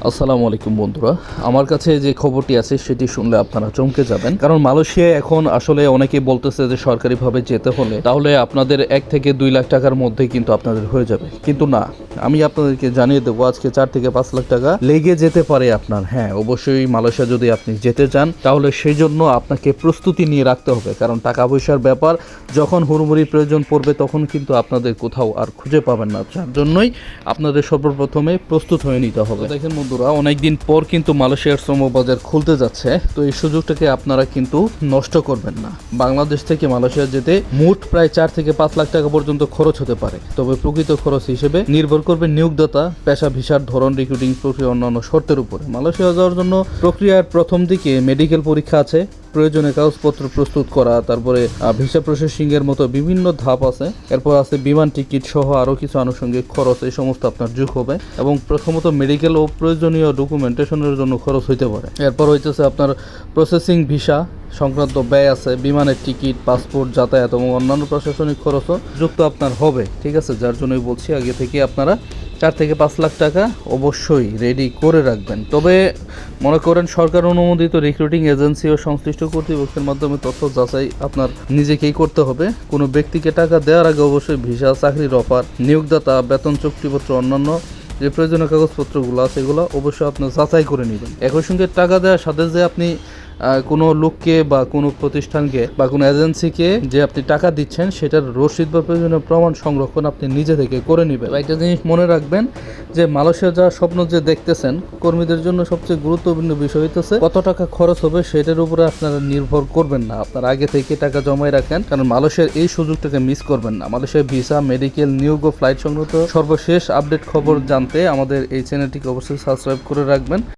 আসসালামু আলাইকুম বন্ধুরা, আমার কাছে যে খবরটি আছে সেটি শুনলে আপনারা চমকে যাবেন। কারণ মালয়েশিয়ায় এখন আসলে অনেকেই বলতেছে যে সরকারিভাবে যেতে হলে তাহলে আপনাদের 1 থেকে 2 লাখ টাকার মধ্যে কিন্তু আপনাদের হয়ে যাবে, কিন্তু না, আমি আপনাদেরকে জানিয়ে দেবো আজকে 4 থেকে 5 লাখ টাকা লেগে যেতে পারে আপনার। হ্যাঁ, অবশ্যই মালয়েশিয়া যদি আপনি যেতে চান তাহলে সেই জন্য আপনাকে প্রস্তুতি নিয়ে রাখতে হবে, কারণ টাকা পয়সার ব্যাপার যখন হুড়মুড়ি প্রয়োজন পড়বে তখন কিন্তু আপনাদের কোথাও আর খুঁজে পাবেন না। যার জন্যই আপনাদের সর্বপ্রথমে প্রস্তুত হয়ে নিতে হবে। দেখেন বন্ধুরা, অনেকদিন পর কিন্তু মালয়েশিয়ার শ্রমবাজার খুলতে যাচ্ছে, তো এই সুযোগটাকে আপনারা কিন্তু নষ্ট করবেন না। বাংলাদেশ থেকে মালয়েশিয়া যেতে মোট প্রায় 4 থেকে 5 লাখ টাকা পর্যন্ত খরচ হতে পারে, তবে প্রকৃত খরচ হিসেবে নির্ভর করবে নিয়োগদাতা, পেশা, ভিসার ধরন, রিক্রুটিং প্রক্রিয়া, অন্যান্য শর্তের উপরে। মালয়েশিয়া যাওয়ার জন্য প্রক্রিয়ার প্রথম দিকে মেডিকেল পরীক্ষা আছে, প্রয়োজনে কাগজপত্র প্রস্তুত করা, তারপরে ভিসা প্রসেসিং এর মতো বিভিন্ন ধাপ আছে। এরপর আছে বিমান টিকিট সহ আরও কিছু আনুষঙ্গিক খরচ, এই সমস্ত আপনার যোগ হবে এবং প্রথমত মেডিকেল ও প্রয়োজনীয় ডকুমেন্টেশনের জন্য খরচ হইতে পারে। এরপর হইতেছে আপনার প্রসেসিং ভিসা সংক্রান্ত ব্যয় আছে, বিমানের টিকিট, পাসপোর্ট, যাতায়াত এবং অন্যান্য প্রশাসনিক খরচও যুক্ত আপনার হবে। ঠিক আছে, যার জন্যই বলছি আগে থেকে আপনারা 4 থেকে 5 লাখ টাকা অবশ্যই রেডি করে রাখবেন। তবে মনে করেন সরকার অনুমোদিত রিক্রুটিং এজেন্সি ও সংশ্লিষ্ট কর্তৃপক্ষের মাধ্যমে তথ্য যাচাই আপনার নিজেকেই করতে হবে। কোনো ব্যক্তিকে টাকা দেওয়ার আগে অবশ্যই ভিসা, চাকরির অফার, নিয়োগদাতা, বেতন চুক্তিপত্র, অন্যান্য যে প্রয়োজনীয় কাগজপত্রগুলো আছে এগুলো অবশ্যই আপনি যাচাই করে নেবেন। একই সঙ্গে টাকা দেওয়ার সাথে যে আপনি কোনো লোককে বা কোনো প্রতিষ্ঠানকে বা কোনো এজেন্সিকে যে আপনি টাকা দিচ্ছেন সেটার রসিদ বা প্রয়োজনীয় প্রমাণ সংরক্ষণ আপনি নিজে থেকে করে নেবেন। একটা জিনিস মনে রাখবেন যে মালয়েশিয়া যাওয়ার স্বপ্ন যে দেখতেছেন, কর্মীদের জন্য সবচেয়ে গুরুত্বপূর্ণ বিষয় হইতেছে কত টাকা খরচ হবে সেটার উপরে আপনারা নির্ভর করবেন না। আপনারা আগে থেকে টাকা জমায় রাখেন, কারণ মালয়েশিয়ার এই সুযোগটাকে মিস করবেন না। মালয়েশিয়ার ভিসা, মেডিকেল, নিয়োগ ও ফ্লাইট সংক্রান্ত সর্বশেষ আপডেট খবর জানতে আমাদের এই চ্যানেলটিকে অবশ্যই সাবস্ক্রাইব করে রাখবেন।